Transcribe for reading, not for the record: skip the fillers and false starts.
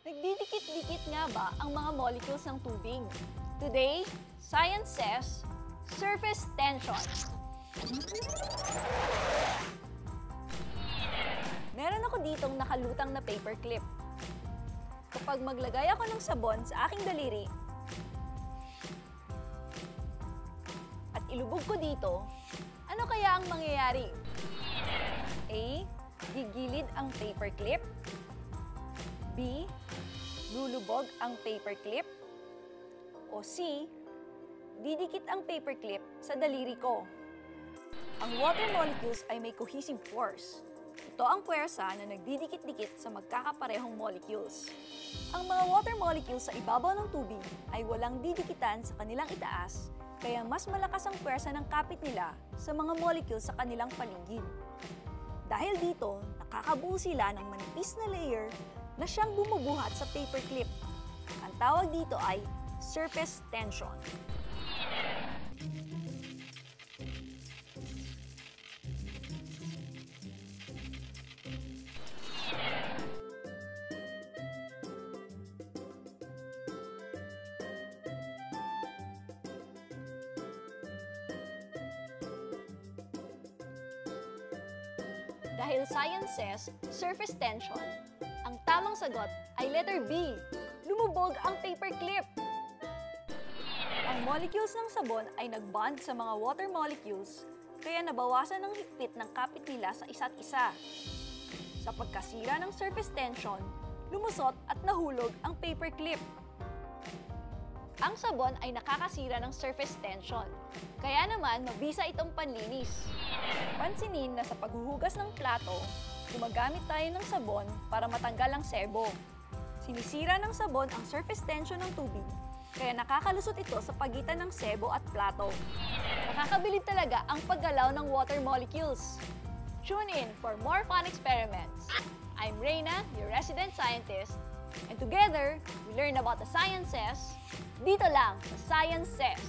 Nagdidikit-dikit nga ba ang mga molecules ng tubig? Today, science says, surface tension. Meron ako ditong nakalutang na paperclip. Kapag maglagay ako ng sabon sa aking daliri at ilubog ko dito, ano kaya ang mangyayari? A. Gigilid ang paperclip. B. Lulubog ang paperclip. O C. Didikit ang paperclip sa daliri ko. Ang water molecules ay may cohesive force. Ito ang puwersa na nagdidikit-dikit sa magkakaparehong molecules. Ang mga water molecules sa ibabaw ng tubig ay walang didikitan sa kanilang itaas, kaya mas malakas ang puwersa ng kapit nila sa mga molecules sa kanilang paligid. Dahil dito, nakakabuo sila ng manipis na layer na siyang bumubuhat sa paperclip. Ang tawag dito ay surface tension. Dahil science says surface tension, ang tamang sagot ay letter B, lumubog ang paperclip. Ang molecules ng sabon ay nag-bond sa mga water molecules, kaya nabawasan ang higpit ng kapit nila sa isa't isa. Sa pagkasira ng surface tension, lumusot at nahulog ang paperclip. Ang sabon ay nakakasira ng surface tension, kaya naman mabisa itong panlinis. Pansinin na sa paghuhugas ng plato, gumagamit tayo ng sabon para matanggal ang sebo. Sinisira ng sabon ang surface tension ng tubig, kaya nakakalusot ito sa pagitan ng sebo at plato. Nakakabilib talaga ang paggalaw ng water molecules. Tune in for more fun experiments. I'm Reyna, your resident scientist, and together, we learn about the sciences dito lang sa Science Says.